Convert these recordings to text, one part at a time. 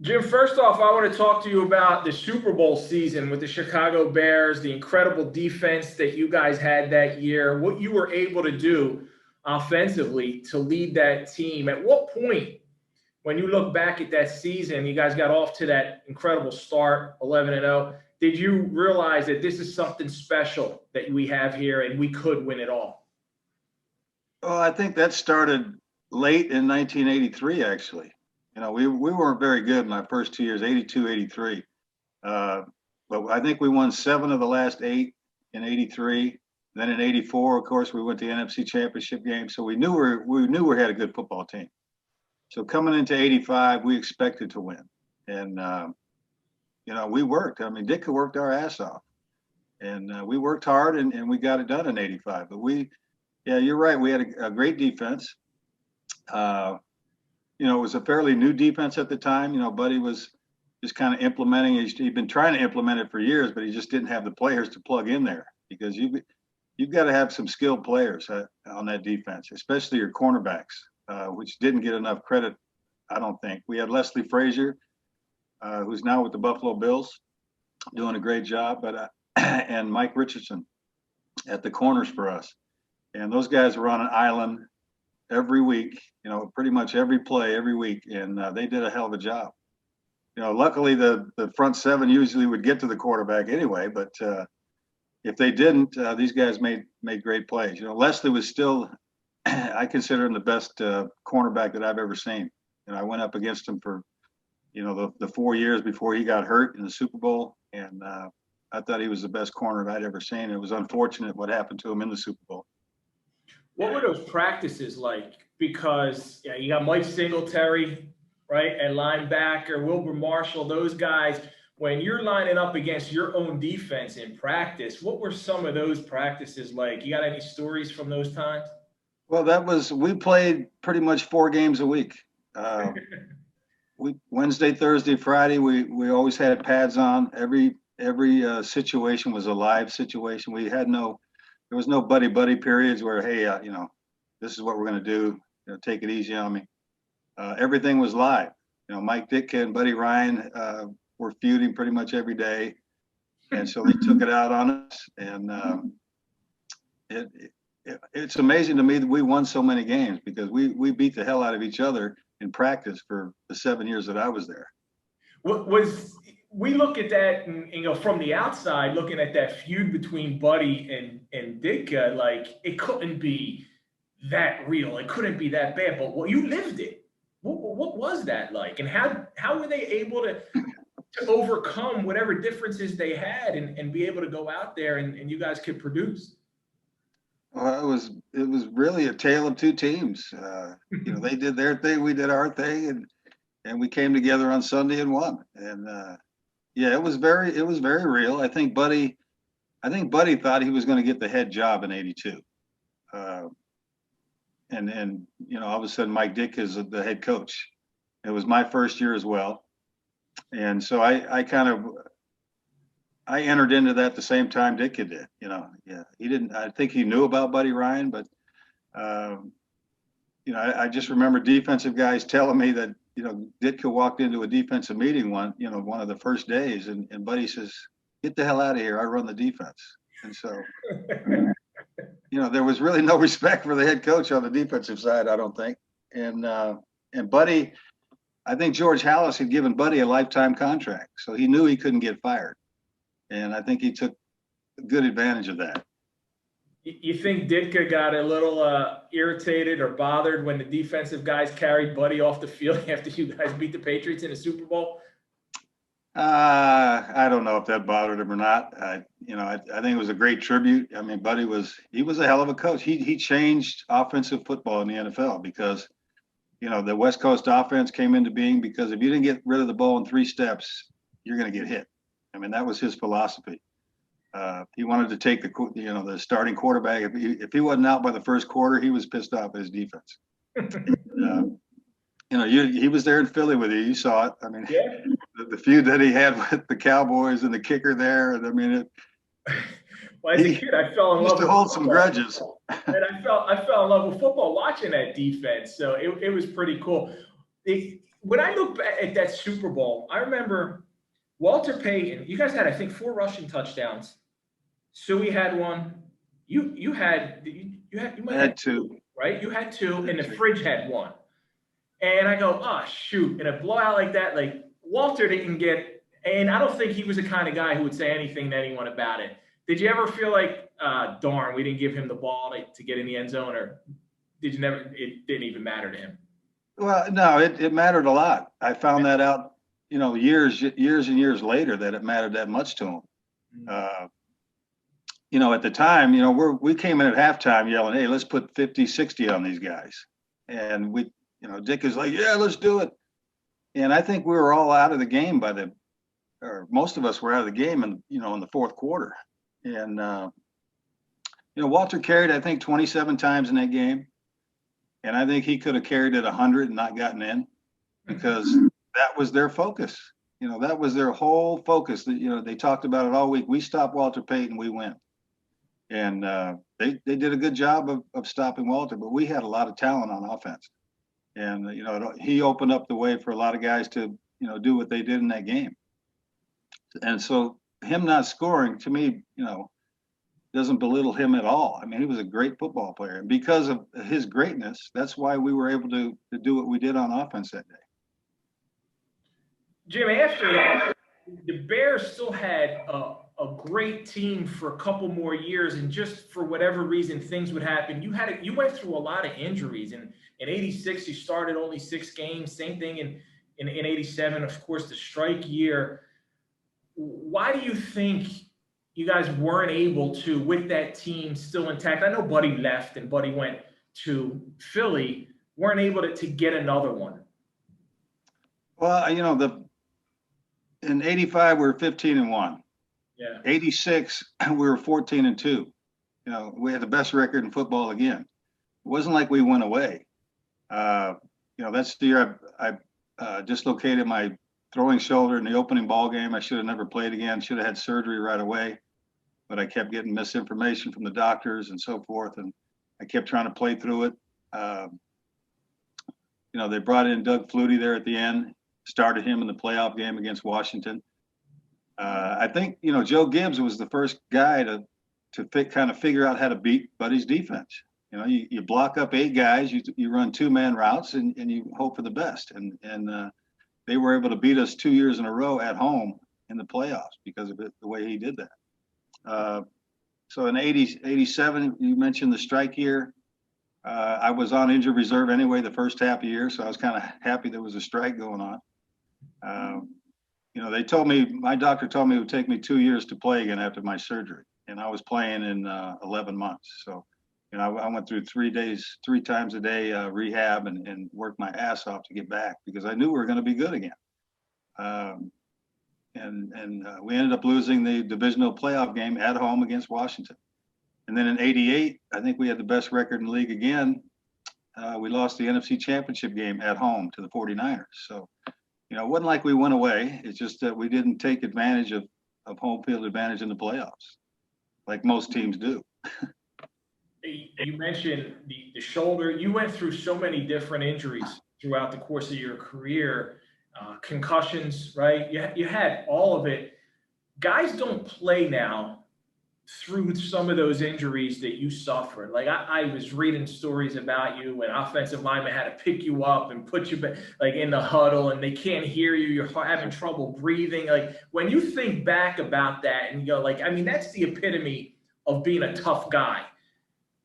Jim, first off, I want to talk to you about the Super Bowl season with the Chicago Bears, the incredible defense that you guys had that year, what you were able to do offensively to lead that team. At what point, when you look back at that season, you guys got off to that incredible start, 11-0, did you realize that this is something special that we have here and we could win it all? Well, I think that started late in 1983, actually. We weren't very good in my first 2 years, 82, 83. Uh, but I think we won 7 of the last 8 in 83. Then in 84, of course, we went to the NFC Championship game. So we had a good football team. So coming into 85, we expected to win. And, we worked. I mean, Ditka worked our ass off. And we worked hard and we got it done in 85. But yeah, you're right. We had a great defense. It was a fairly new defense at the time. Buddy was just kind of implementing. He'd been trying to implement it for years, but he just didn't have the players to plug in there because you've got to have some skilled players on that defense, especially your cornerbacks, which didn't get enough credit, I don't think. We had Leslie Frazier, who's now with the Buffalo Bills, doing a great job, but and Mike Richardson at the corners for us. And those guys were on an island every week, pretty much every play every week, and they did a hell of a job. Luckily the front seven usually would get to the quarterback anyway, but if they didn't, these guys made great plays. Leslie was still, I consider him the best cornerback that I've ever seen. I went up against him for, the 4 years before he got hurt in the Super Bowl, and I thought he was the best corner I'd ever seen. It was unfortunate what happened to him in the Super Bowl. What were those practices like? Because you got Mike Singletary, right, at linebacker, Wilbur Marshall, those guys. When you're lining up against your own defense in practice, what were some of those practices like? You got any stories from those times? Well, we played pretty much 4 games a week. Wednesday, Thursday, Friday, we always had pads on. Every situation was a live situation. There was no buddy periods where, hey, this is what we're going to do. Take it easy on me. Everything was live. Mike Ditka and Buddy Ryan were feuding pretty much every day, and so they took it out on us. And it's amazing to me that we won so many games because we beat the hell out of each other in practice for the 7 years that I was there. We look at that and from the outside, looking at that feud between Buddy and Ditka, like it couldn't be that real. It couldn't be that bad. But you lived it. What was that like? And how were they able to overcome whatever differences they had and be able to go out there and you guys could produce? Well, it was really a tale of two teams. They did their thing, we did our thing, and we came together on Sunday and won. And yeah, it was very real. I think Buddy thought he was going to get the head job in '82, and all of a sudden Mike Ditka is the head coach. It was my first year as well, and so I entered into that the same time Ditka did. Yeah, he didn't. I think he knew about Buddy Ryan, but I just remember defensive guys telling me that Ditka walked into a defensive meeting one of the first days, and Buddy says, "Get the hell out of here! I run the defense." And so, there was really no respect for the head coach on the defensive side, I don't think. And Buddy, I think George Halas had given Buddy a lifetime contract, so he knew he couldn't get fired. And I think he took good advantage of that. You think Ditka got a little irritated or bothered when the defensive guys carried Buddy off the field after you guys beat the Patriots in the Super Bowl? I don't know if that bothered him or not. I think it was a great tribute. I mean, Buddy was a hell of a coach. He changed offensive football in the NFL because, the West Coast offense came into being because if you didn't get rid of the ball in 3 steps, you're going to get hit. I mean, that was his philosophy. He wanted to take the starting quarterback. If he wasn't out by the first quarter, he was pissed off at his defense. He was there in Philly with you. You saw it. I mean, yeah. The feud that he had with the Cowboys and the kicker there. And I mean, well, as a kid, I fell in love. Used to hold some grudges. And I fell in love with football watching that defense. So it was pretty cool. when I look back at that Super Bowl, I remember Walter Payton. You guys had, I think, 4 rushing touchdowns. Suey had one. You I might have had two. two, right? You had two, I and had the two. fridge had one. And I go, oh shoot! In a blowout like that, like Walter didn't get, and I don't think he was the kind of guy who would say anything to anyone about it. Did you ever feel like, darn, we didn't give him the ball to get in the end zone, or did you never? It didn't even matter to him. Well, no, it mattered a lot. I found that out, years and years later that it mattered that much to him. Uh, at the time, we came in at halftime yelling, "Hey, let's put 50, 60 on these guys." And Dick is like, "Yeah, let's do it." And I think we were all out of the game or most of us were out of the game in the fourth quarter. And, Walter carried, I think, 27 times in that game. And I think he could have carried it 100 and not gotten in because that was their focus. That was their whole focus. They talked about it all week. We stop Walter Payton, we win. And they did a good job of stopping Walter, but we had a lot of talent on offense. And, he opened up the way for a lot of guys to, do what they did in that game. And so him not scoring, to me, doesn't belittle him at all. I mean, he was a great football player. And because of his greatness, that's why we were able to do what we did on offense that day. Jim, after that, the Bears still had a great team for a couple more years, and just for whatever reason, things would happen. You went through a lot of injuries, and in '86 you started only 6 games. Same thing in '87, of course, the strike year. Why do you think you guys weren't able to, with that team still intact? I know Buddy left and Buddy went to Philly. Weren't able to get another one. Well, in '85 we were 15-1. Yeah. '86 we were 14-2. We had the best record in football again. It wasn't like we went away. That's the year I dislocated my throwing shoulder in the opening ball game. I should have never played again. Should have had surgery right away, but I kept getting misinformation from the doctors and so forth, and I kept trying to play through it. They brought in Doug Flutie there at the end, started him in the playoff game against Washington. I think Joe Gibbs was the first guy to kind of figure out how to beat Buddy's defense. You block up 8 guys, you run 2-man routes, and you hope for the best. And they were able to beat us 2 years in a row at home in the playoffs because of the way he did that. So in '87, you mentioned the strike year. I was on injured reserve anyway the first half of the year, so I was kind of happy there was a strike going on. My doctor told me it would take me 2 years to play again after my surgery, and I was playing in 11 months. So, I went through 3 times a day rehab and worked my ass off to get back because I knew we were going to be good again. We ended up losing the divisional playoff game at home against Washington. And then in '88, I think we had the best record in the league again. We lost the NFC Championship game at home to the 49ers. So, it wasn't like we went away. It's just that we didn't take advantage of home field advantage in the playoffs, like most teams do. You mentioned the shoulder. You went through so many different injuries throughout the course of your career, concussions, right? You had all of it. Guys don't play now through some of those injuries that you suffered. Like I was reading stories about you when offensive linemen had to pick you up and put you back, like in the huddle, and they can't hear you. You're having trouble breathing. Like when you think back about that and you go, like, I mean, that's the epitome of being a tough guy.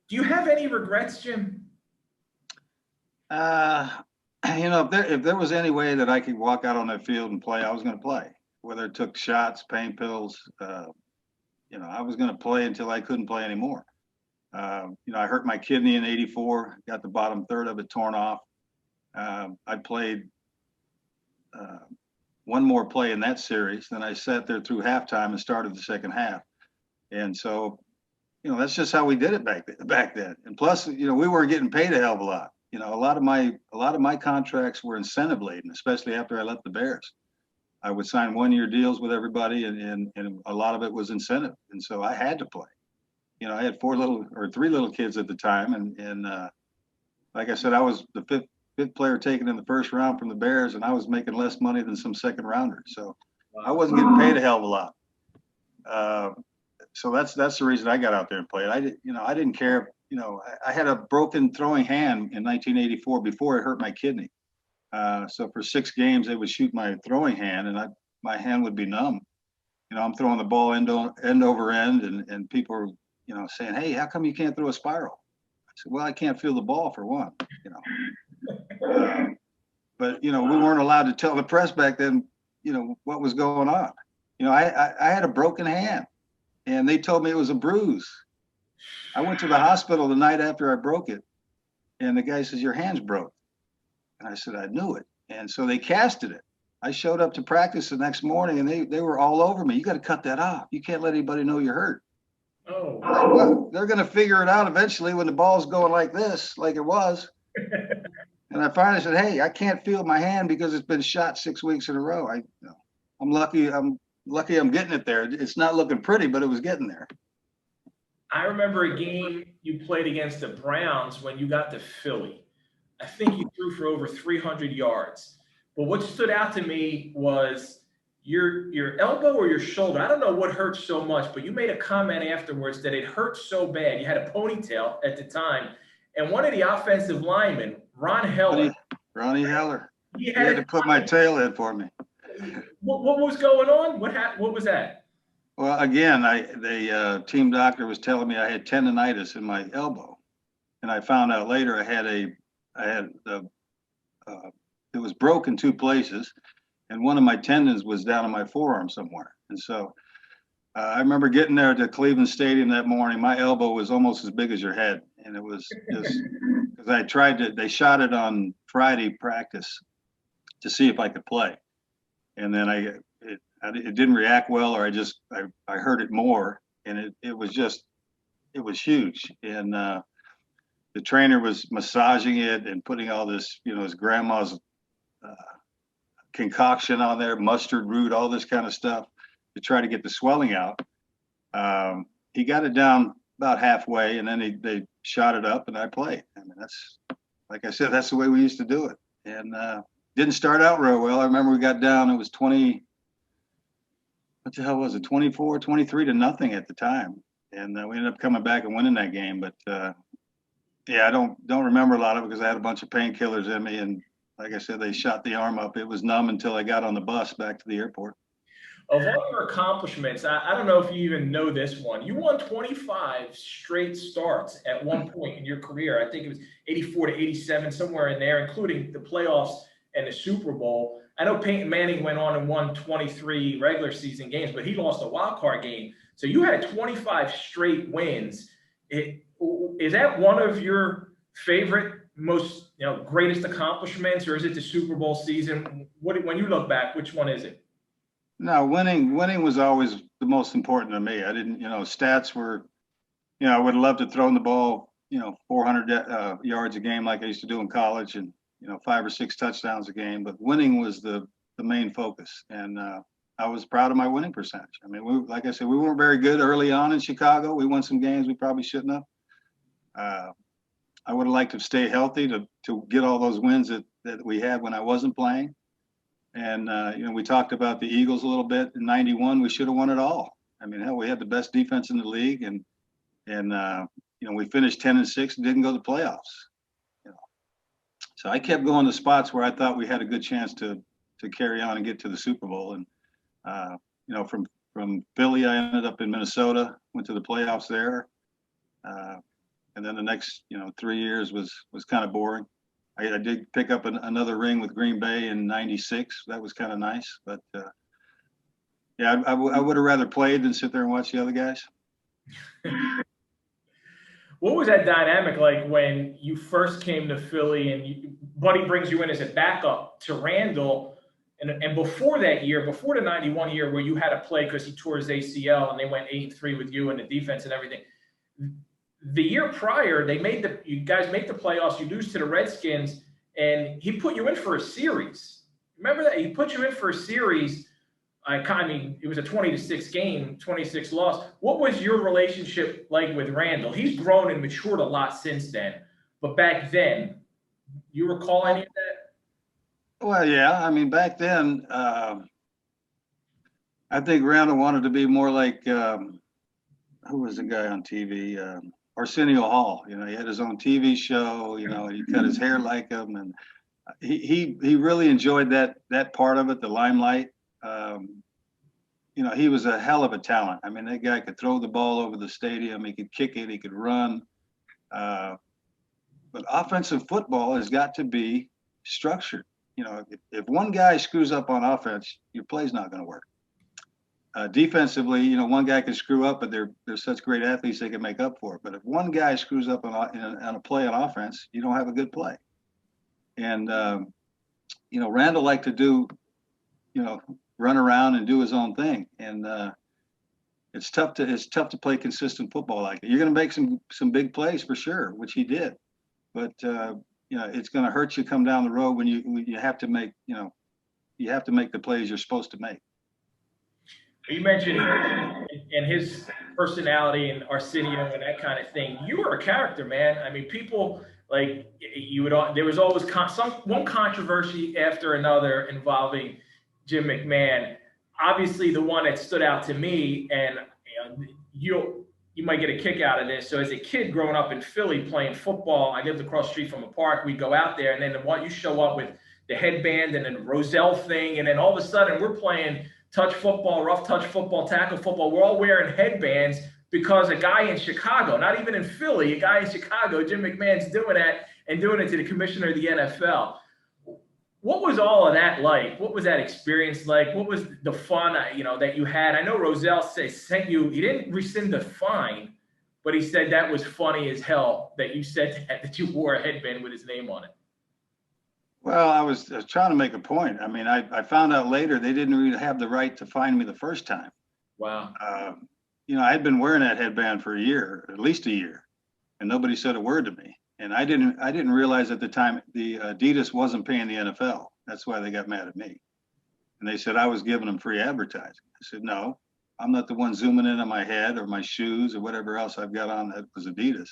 Do you have any regrets, Jim? If there was any way that I could walk out on that field and play, I was going to play. Whether it took shots, pain pills, I was going to play until I couldn't play anymore. I hurt my kidney in '84, got the bottom third of it torn off. I played one more play in that series. Then I sat there through halftime and started the second half. And so, that's just how we did it back then. And plus, we weren't getting paid a hell of a lot. A lot of my contracts were incentive laden, especially after I left the Bears. I would sign 1-year deals with everybody, and a lot of it was incentive. And so I had to play. I had 3 little kids at the time, and like I said, I was the fifth player taken in the first round from the Bears, and I was making less money than some second rounders. So I wasn't getting paid a hell of a lot. So that's the reason I got out there and played. I didn't care. I had a broken throwing hand in 1984 before it hurt my kidney. So for 6 games, they would shoot my throwing hand, and my hand would be numb. I'm throwing the ball end over end, and people are, saying, "Hey, how come you can't throw a spiral?" I said, "Well, I can't feel the ball for one." But we weren't allowed to tell the press back then, what was going on. I had a broken hand, and they told me it was a bruise. I went to the hospital the night after I broke it, and the guy says, "Your hand's broke." And I said, "I knew it." And so they casted it. I showed up to practice the next morning, and they were all over me. "You got to cut that off. You can't let anybody know you're hurt." Oh. I said, "Well, they're going to figure it out eventually when the ball's going like this, like it was." And I finally said, "Hey, I can't feel my hand because it's been shot 6 weeks in a row. I'm lucky. I'm getting it there. It's not looking pretty, but it was getting there." I remember a game you played against the Browns when you got to Philly. I think you threw for over 300 yards. But what stood out to me was your elbow or your shoulder. I don't know what hurt so much, but you made a comment afterwards that it hurt so bad. You had a ponytail at the time. And one of the offensive linemen, Ronnie Heller, he had to put my tail in for me. What was going on? What was that? Well, again, the team doctor was telling me I had tendonitis in my elbow, and I found out later it was broken 2 places, and one of my tendons was down in my forearm somewhere. And so I remember getting there to Cleveland Stadium that morning. My elbow was almost as big as your head, and it was just because they shot it on Friday practice to see if I could play, and then it didn't react well, or I hurt it more, and it was huge. And the trainer was massaging it and putting all this, his grandma's concoction on there, mustard root, all this kind of stuff to try to get the swelling out. He got it down about halfway, and then they shot it up, and I played. I mean, that's, like I said, that's the way we used to do it. And didn't start out real well. I remember we got down, it was 24, 23 to nothing at the time. And we ended up coming back and winning that game. But I don't remember a lot of it because I had a bunch of painkillers in me. And like I said, they shot the arm up. It was numb until I got on the bus back to the airport. Of all your accomplishments, I don't know if you even know this one. You won 25 straight starts at one point in your career. I think it was 84 to 87, somewhere in there, including the playoffs and the Super Bowl. I know Peyton Manning went on and won 23 regular season games, but he lost a wild card game. So you had 25 straight wins. Is that one of your favorite, most greatest accomplishments, or is it the Super Bowl season? When you look back, which one is it? No, winning was always the most important to me. I didn't, stats were, I would have loved to throw the ball, 400 yards a game like I used to do in college, and 5 or 6 touchdowns a game. But winning was the main focus, and I was proud of my winning percentage. I mean, like I said, we weren't very good early on in Chicago. We won some games we probably shouldn't have. I would have liked to stay healthy to get all those wins that we had when I wasn't playing. And, we talked about the Eagles a little bit. In 91, we should have won it all. I mean, hell, we had the best defense in the league, and we finished 10-6 and didn't go to the playoffs. So I kept going to spots where I thought we had a good chance to carry on and get to the Super Bowl. And, from Philly, I ended up in Minnesota, went to the playoffs there. And then the next, 3 years was kind of boring. I did pick up another ring with Green Bay in '96. That was kind of nice. But, I would have rather played than sit there and watch the other guys. What was that dynamic like when you first came to Philly and Buddy brings you in as a backup to Randall? And before that year, before the 91 year where you had to play because he tore his ACL and they went 8-3 with you and the defense and everything. The year prior, you guys make the playoffs, you lose to the Redskins, and he put you in for a series. Remember that? He put you in for a series. It was a 20-6 game, 26 loss. What was your relationship like with Randall? He's grown and matured a lot since then. But back then, You recall any of that? Well, yeah. I mean, back then, I think Randall wanted to be more like who was the guy on TV? Arsenio Hall. You know, he had his own TV show. You know, he cut his hair like him, and he really enjoyed that part of it, the limelight. You know, he was a hell of a talent. I mean, that guy could throw the ball over the stadium. He could kick it. He could run. But offensive football has got to be structured. You know, if one guy screws up on offense, your play's not going to work. Defensively, you know, one guy can screw up, but they're such great athletes they can make up for it. But if one guy screws up on a play on offense, you don't have a good play. And you know, Randall liked to do, you know, run around and do his own thing. And it's tough to play consistent football like that. You're going to make some big plays for sure, which he did. But you know, it's going to hurt you come down the road when you have to make, you know, you have to make the plays you're supposed to make. You mentioned and his personality and Arsenio and that kind of thing. You were a character, man. I mean, people like you would. There was always one controversy after another involving Jim McMahon. Obviously, the one that stood out to me, and you know, you might get a kick out of this. So, as a kid growing up in Philly playing football, I lived across the street from a park. We'd go out there, and then you show up with the headband and then the Roselle thing, and then all of a sudden we're playing touch football, rough touch football, tackle football. We're all wearing headbands because a guy in Chicago, not even in Philly, a guy in Chicago, Jim McMahon's doing that and doing it to the commissioner of the NFL. What was all of that like? What was that experience like? What was the fun, you know, that you had? I know Roselle sent you, he didn't rescind the fine, but he said that was funny as hell that you said that you wore a headband with his name on it. Well, I was trying to make a point. I mean, I found out later they didn't really have the right to fine me the first time. Wow. You know, I had been wearing that headband for a year, at least a year, and nobody said a word to me. And I didn't realize at the time the Adidas wasn't paying the NFL. That's why they got mad at me. And they said I was giving them free advertising. I said, no, I'm not the one zooming in on my head or my shoes or whatever else I've got on that was Adidas.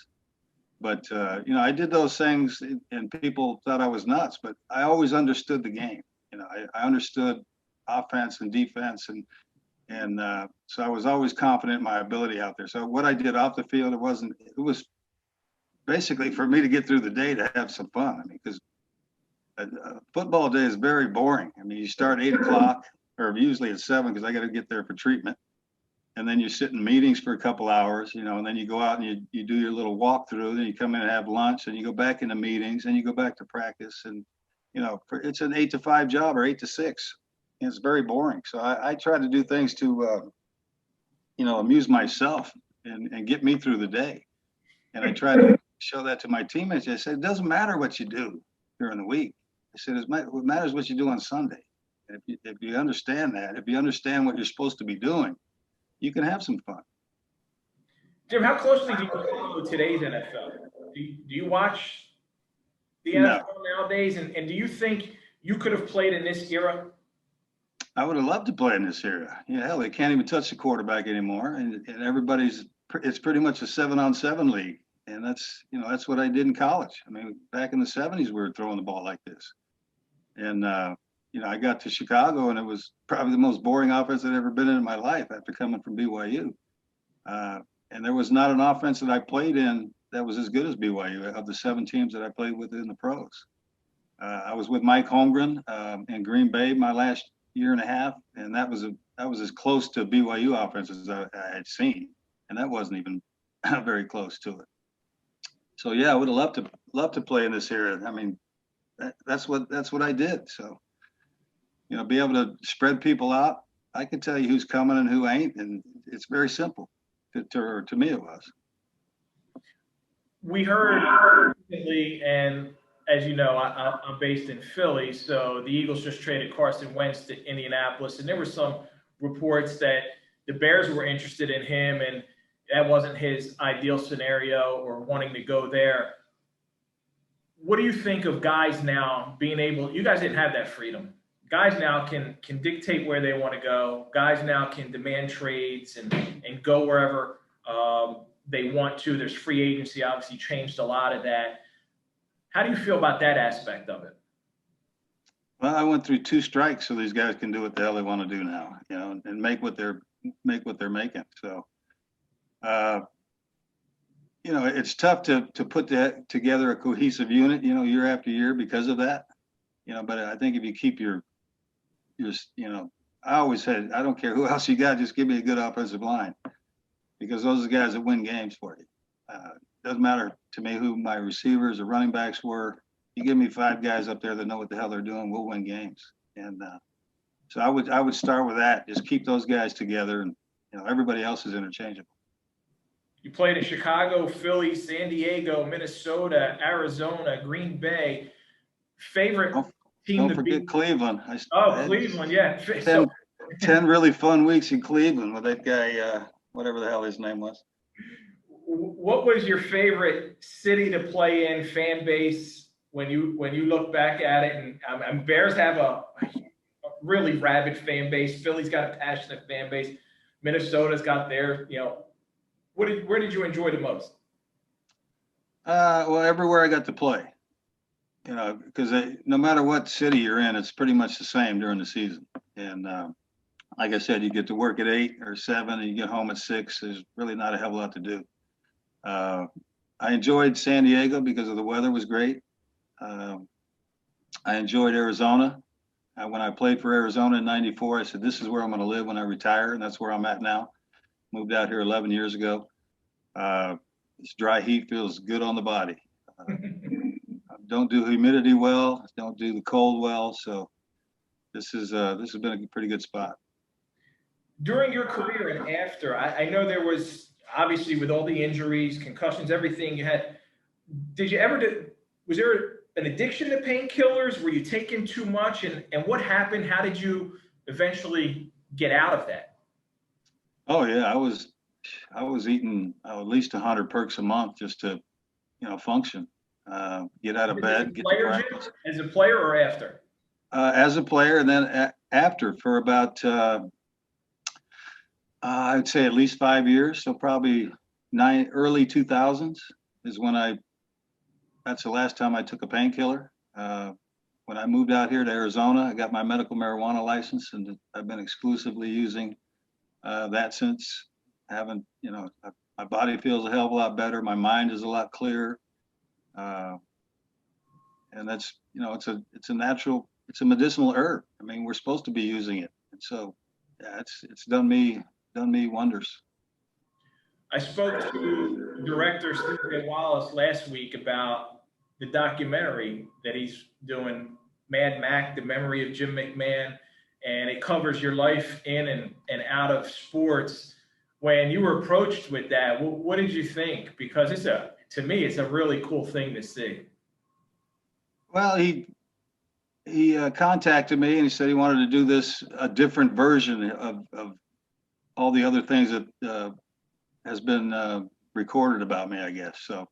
But, you know, I did those things and people thought I was nuts, but I always understood the game. You know, I understood offense and defense. And so I was always confident in my ability out there. So what I did off the field, it was basically for me to get through the day to have some fun. I mean, because a football day is very boring. I mean, you start at 8 o'clock or usually at 7 because I got to get there for treatment. And then you sit in meetings for a couple hours, you know, and then you go out and you do your little walkthrough, then you come in and have lunch and you go back into meetings and you go back to practice. And, you know, it's an 8 to 5 job or 8 to 6. And it's very boring. So I try to do things to, you know, amuse myself and get me through the day. And I try to show that to my teammates. I said, it doesn't matter what you do during the week. I said, what matters what you do on Sunday. And if you understand that, if you understand what you're supposed to be doing, you can have some fun. Jim, how closely do you follow today's NFL? Do you watch the NFL nowadays? And do you think you could have played in this era? I would have loved to play in this era. Yeah, hell, they can't even touch the quarterback anymore. And it's pretty much a 7-on-7 league. And that's what I did in college. I mean, back in the 70s, we were throwing the ball like this. And, you know, I got to Chicago and it was probably the most boring offense I'd ever been in my life after coming from BYU. And there was not an offense that I played in that was as good as BYU of the 7 teams that I played with in the pros. I was with Mike Holmgren in Green Bay my last year and a half, and that was as close to BYU offense as I had seen, and that wasn't even very close to it. So yeah, I would have loved to play in this era. I mean, that's what I did. So, you know, be able to spread people out. I can tell you who's coming and who ain't, and it's very simple. To me, it was. We heard recently, and as you know, I'm based in Philly, so the Eagles just traded Carson Wentz to Indianapolis, and there were some reports that the Bears were interested in him, and that wasn't his ideal scenario or wanting to go there. What do you think of guys now being able? You guys didn't have that freedom. Guys now can dictate where they want to go. Guys now can demand trades and go wherever they want to. There's free agency, obviously changed a lot of that. How do you feel about that aspect of it? Well, I went through 2 strikes, so these guys can do what the hell they want to do now, and make what they're making. So, uh, it's tough to put that together a cohesive unit, year after year because of that. But I think if you keep your, I always said, I don't care who else you got, just give me a good offensive line, because those are the guys that win games for you. Doesn't matter to me who my receivers or running backs were. You give me 5 guys up there that know what the hell they're doing, we'll win games. And so I would start with that. Just keep those guys together, and everybody else is interchangeable. You played in Chicago, Philly, San Diego, Minnesota, Arizona, Green Bay. Favorite team Don't forget Cleveland. Cleveland, yeah. 10 really fun weeks in Cleveland with that guy, whatever the hell his name was. What was your favorite city to play in, fan base, when you look back at it? And Bears have a really rabid fan base. Philly's got a passionate fan base. Minnesota's got their, where did you enjoy the most? Well, everywhere I got to play, because no matter what city you're in, it's pretty much the same during the season. And like I said, you get to work at 8 or 7 and you get home at 6. There's really not a hell of a lot to do. I enjoyed San Diego because of the weather was great. I enjoyed Arizona. When I played for Arizona in '94, I said, this is where I'm going to live when I retire. And that's where I'm at now. Moved out here 11 years ago. This dry heat feels good on the body. Don't do humidity well. Don't do the cold well. So this has been a pretty good spot. During your career and after, I know there was, obviously, with all the injuries, concussions, everything you had, was there an addiction to painkillers? Were you taking too much? And what happened? How did you eventually get out of that? Oh yeah, I was eating at least 100 perks a month just to, function, get out of bed, get to practice. As a player or after? As a player, and then after for about, I'd say at least 5 years. So probably early 2000s is when that's the last time I took a painkiller. When I moved out here to Arizona, I got my medical marijuana license, and I've been exclusively using that since. My body feels a hell of a lot better. My mind is a lot clearer. And that's, it's a medicinal herb. I mean, we're supposed to be using it. And so, yeah, it's done me wonders. I spoke to director Stephen Wallace last week about the documentary that he's doing, Mad Mac, The Memory of Jim McMahon, and it covers your life in and out of sports. When you were approached with that, what did you think? Because to me, it's a really cool thing to see. Well, he contacted me and he said he wanted to do a different version of all the other things that has been recorded about me, I guess. So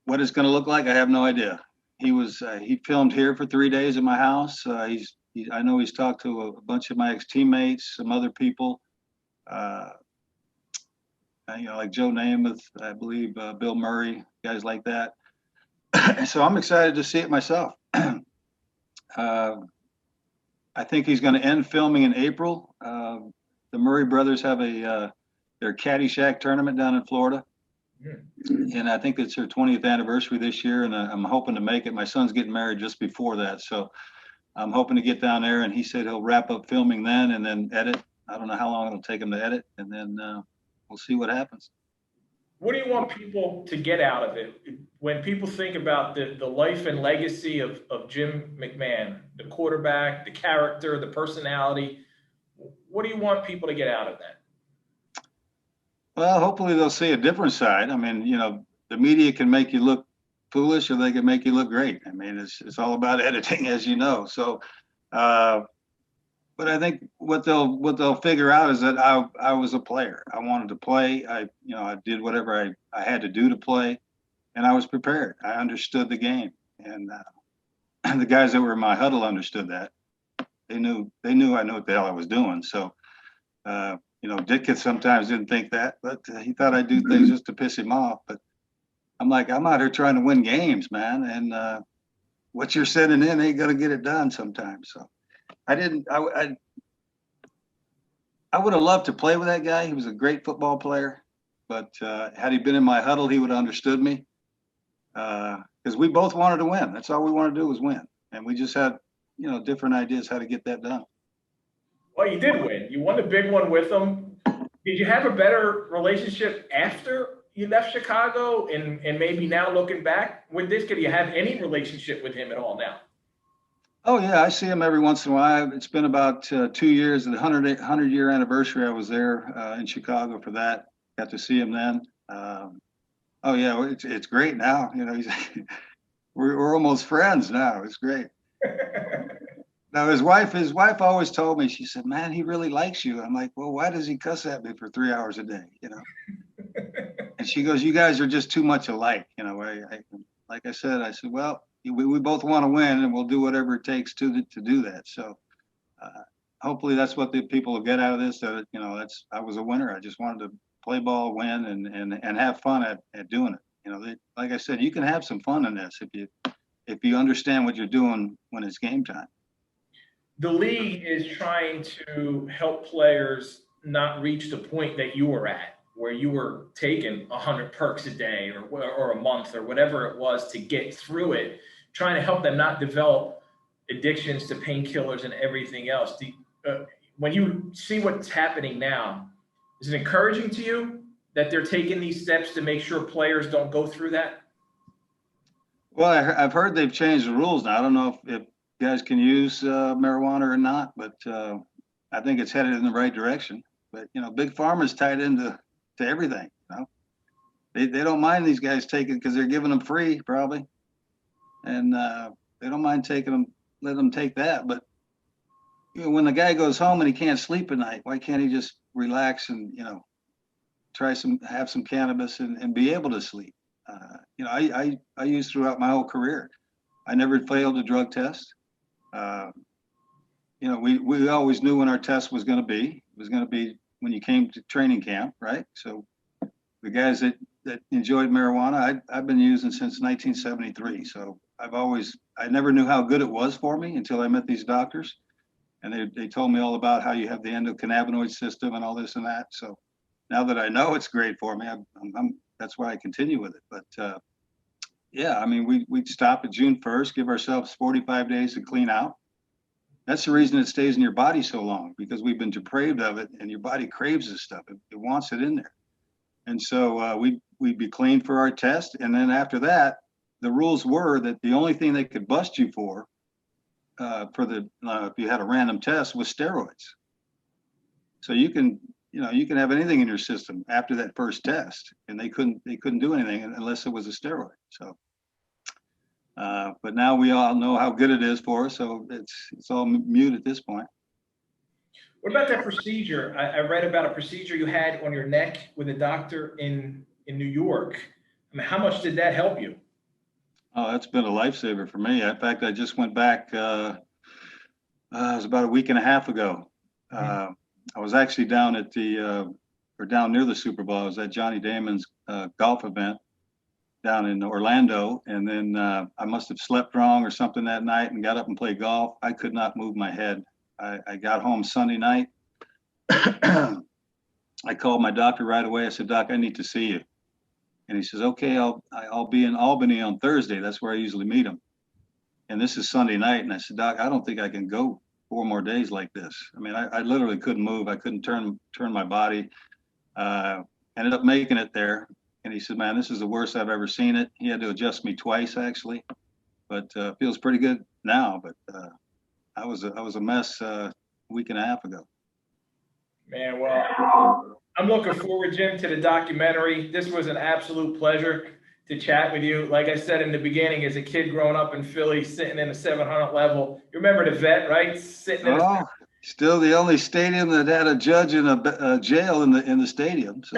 what it's going to look like, I have no idea. He filmed here for 3 days at my house. I know he's talked to a bunch of my ex-teammates, some other people, like Joe Namath, I believe, Bill Murray, guys like that. So I'm excited to see it myself. I think he's going to end filming in April. The Murray brothers have their Caddyshack tournament down in Florida. And I think it's their 20th anniversary this year, and I'm hoping to make it. My son's getting married just before that, so I'm hoping to get down there, and he said he'll wrap up filming then and then edit. I don't know how long it'll take him to edit, and then we'll see what happens. What do you want people to get out of it? When people think about the life and legacy of Jim McMahon, the quarterback, the character, the personality, what do you want people to get out of that? Well, hopefully they'll see a different side. I memean, the media can make you look foolish or they can make you look great. I mean, it's all about editing, as you know. So, but I think what they'll figure out is that I was a player. I wanted to play. I did whatever I had to do to play, and I was prepared. I understood the game, and the guys that were in my huddle understood that. They knew I knew what the hell I was doing. So, Ditka sometimes didn't think that, but he thought I'd do things just to piss him off. But I'm like, I'm out here trying to win games, man. And what you're sending in ain't going to get it done sometimes. So I would have loved to play with that guy. He was a great football player. But had he been in my huddle, he would have understood me. Because we both wanted to win. That's all we wanted to do was win. And we just had, different ideas how to get that done. Well, you did win. You won the big one with him. Did you have a better relationship after you left Chicago and maybe now looking back with this? Do you have any relationship with him at all now? Oh, yeah. I see him every once in a while. It's been about 2 years. The 100-year anniversary, I was there in Chicago for that. Got to see him then. Oh, yeah. It's great now. We're almost friends now. It's great. Now, his wife always told me, she said, man, he really likes you. I'm like, well, why does he cuss at me for 3 hours a day? And she goes, you guys are just too much alike. Like I said, well, we both want to win and we'll do whatever it takes to do that. So hopefully that's what the people will get out of this, that, I was a winner. I just wanted to play ball, win, and have fun at doing it. Like I said, you can have some fun in this if you understand what you're doing when it's game time. The league is trying to help players not reach the point that you were at, where you were taking 100 perks a day or a month or whatever it was to get through it, trying to help them not develop addictions to painkillers and everything else. When you see what's happening now, is it encouraging to you that they're taking these steps to make sure players don't go through that? Well, I've heard they've changed the rules now. I don't know if guys can use marijuana or not, but I think it's headed in the right direction. But big pharma's tied into everything. They don't mind these guys taking because they're giving them free probably, and they don't mind taking them, let them take that. But when the guy goes home and he can't sleep at night, why can't he just relax and have some cannabis and be able to sleep? I used throughout my whole career. I never failed a drug test. We always knew when our test was going to be. It was going to be when you came to training camp, right? So the guys that enjoyed marijuana, I've been using since 1973. So I never knew how good it was for me until I met these doctors. And they told me all about how you have the endocannabinoid system and all this and that. So now that I know it's great for me, that's why I continue with it. But yeah, I mean, we'd stop at June 1st, give ourselves 45 days to clean out. That's the reason it stays in your body so long, because we've been depraved of it and your body craves this stuff. It wants it in there. And so we'd be clean for our test. And then after that, the rules were that the only thing they could bust you for if you had a random test was steroids. So you can have anything in your system after that first test, and they couldn't do anything unless it was a steroid. So, but now we all know how good it is for us, so it's all mute at this point. What about that procedure? I read about a procedure you had on your neck with a doctor in New York. I mean, how much did that help you? Oh, that's been a lifesaver for me. In fact, I just went back. It was about a week and a half ago. I was actually down down near the Super Bowl. I was at Johnny Damon's golf event down in Orlando, and then I must have slept wrong or something that night and got up and played golf. I could not move my head. I got home Sunday night. I called my doctor right away. I said, Doc, I need to see you. And he says, okay, I'll be in Albany on Thursday. That's where I usually meet him. And this is Sunday night. And I said, Doc, I don't think I can go 4 more days like this. I mean, I literally couldn't move. I couldn't turn my body. Ended up making it there. And he said, man, this is the worst I've ever seen it. He had to adjust me twice, actually. But feels pretty good now. But I was a mess a week and a half ago. Man, well, I'm looking forward, Jim, to the documentary. This was an absolute pleasure to chat with you. Like I said in the beginning, as a kid growing up in Philly, sitting in the 700 level, you remember the Vet, right? Sitting in still the only stadium that had a judge in a jail in the stadium. So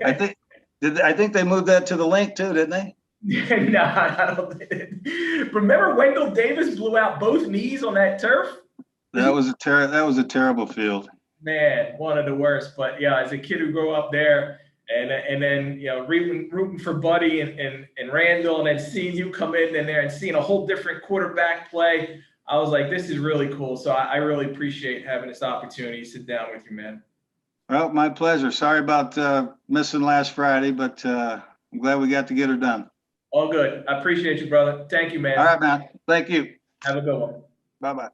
I think they moved that to the Link too, didn't they? No, I don't think. Remember Wendell Davis blew out both knees on that turf? That was a terrible field. Man, one of the worst. But yeah, as a kid who grew up there, And then, you know, rooting for Buddy and Randall, and then seeing you come in there and seeing a whole different quarterback play. I was like, this is really cool. So I really appreciate having this opportunity to sit down with you, man. Well, my pleasure. Sorry about missing last Friday, but I'm glad we got to get her done. All good. I appreciate you, brother. Thank you, man. All right, man. Thank you. Have a good one. Bye-bye.